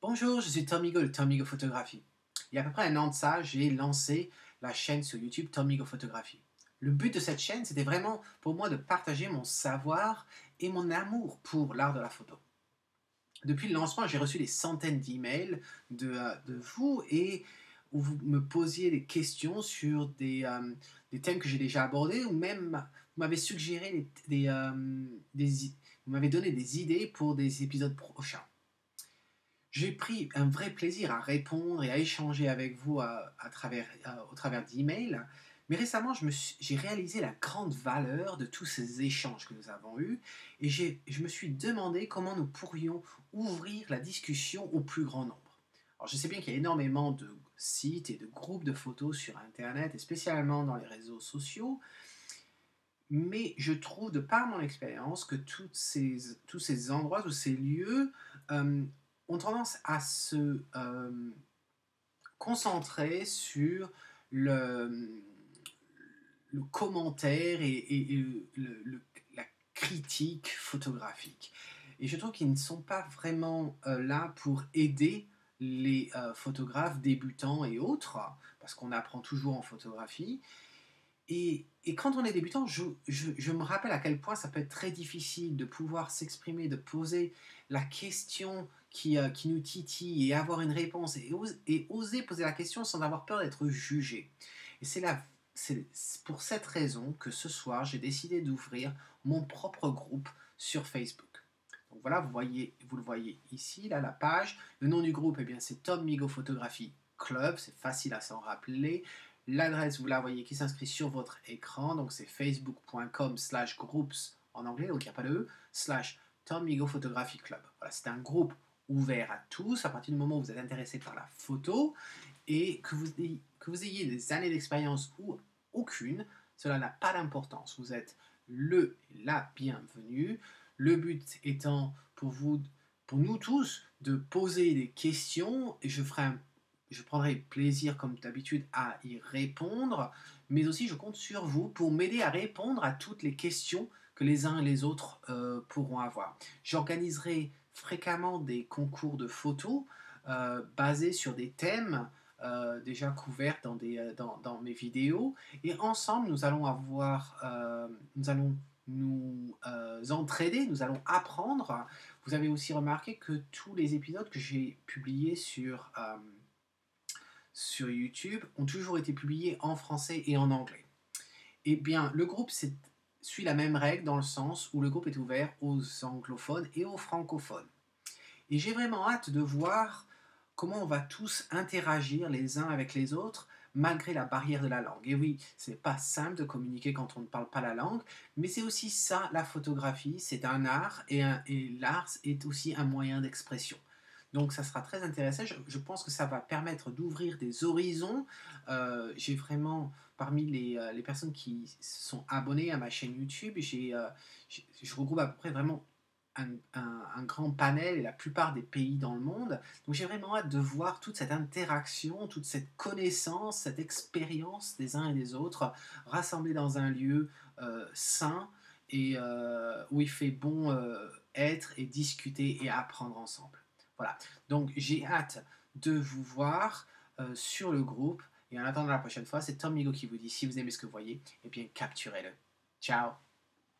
Bonjour, je suis Tom Higo de Tom Higo Photographie. Il y a à peu près un an de ça, j'ai lancé la chaîne sur YouTube Tom Higo Photographie. Le but de cette chaîne, c'était vraiment pour moi de partager mon savoir et mon amour pour l'art de la photo. Depuis le lancement, j'ai reçu des centaines d'emails de vous et où vous me posiez des questions sur des thèmes que j'ai déjà abordés ou même vous m'avez suggéré vous m'avez donné des idées pour des épisodes prochains. J'ai pris un vrai plaisir à répondre et à échanger avec vous au travers d'emails. Mais récemment, j'ai réalisé la grande valeur de tous ces échanges que nous avons eus et je me suis demandé comment nous pourrions ouvrir la discussion au plus grand nombre. Alors, je sais bien qu'il y a énormément de sites et de groupes de photos sur Internet, et spécialement dans les réseaux sociaux, mais je trouve, de par mon expérience, que tous ces endroits, tous ces lieux euh, ont tendance à se concentrer sur le, le commentaire et la critique photographique. Et je trouve qu'ils ne sont pas vraiment là pour aider les photographes débutants et autres, parce qu'on apprend toujours en photographie. Et quand on est débutant, je me rappelle à quel point ça peut être très difficile de pouvoir s'exprimer, de poser la question qui nous titille et avoir une réponse et oser poser la question sans avoir peur d'être jugé. Et c'est pour cette raison que ce soir, j'ai décidé d'ouvrir mon propre groupe sur Facebook. Donc voilà, vous le voyez ici, là, la page. Le nom du groupe, eh bien, c'est Tom Migo Photographie Club, c'est facile à s'en rappeler. L'adresse, vous la voyez qui s'inscrit sur votre écran, donc c'est facebook.com/groups en anglais, donc il n'y a pas de E, slash Tom Migo Photography Club. Voilà, c'est un groupe ouvert à tous, à partir du moment où vous êtes intéressé par la photo, et que vous ayez des années d'expérience ou aucune, cela n'a pas d'importance. Vous êtes la bienvenue. Le but étant pour nous tous, de poser des questions, et je prendrai plaisir, comme d'habitude, à y répondre, mais aussi je compte sur vous pour m'aider à répondre à toutes les questions que les uns et les autres pourront avoir. J'organiserai fréquemment des concours de photos basés sur des thèmes déjà couverts dans mes vidéos, et ensemble nous allons nous entraider, nous allons apprendre. Vous avez aussi remarqué que tous les épisodes que j'ai publiés sur YouTube ont toujours été publiés en français et en anglais. Eh bien, suit la même règle dans le sens où le groupe est ouvert aux anglophones et aux francophones. Et j'ai vraiment hâte de voir comment on va tous interagir les uns avec les autres malgré la barrière de la langue. Et oui, c'est pas simple de communiquer quand on ne parle pas la langue, mais c'est aussi ça, la photographie, c'est un art, et l'art est aussi un moyen d'expression. Donc ça sera très intéressant, je pense que ça va permettre d'ouvrir des horizons. J'ai vraiment, parmi les personnes qui se sont abonnées à ma chaîne YouTube, je regroupe à peu près vraiment un grand panel et la plupart des pays dans le monde. Donc j'ai vraiment hâte de voir toute cette interaction, toute cette connaissance, cette expérience des uns et des autres rassemblée dans un lieu sain et où il fait bon être et discuter et apprendre ensemble. Voilà, donc j'ai hâte de vous voir sur le groupe, et en attendant la prochaine fois, c'est Tom Migo qui vous dit, si vous aimez ce que vous voyez, eh bien capturez-le. Ciao.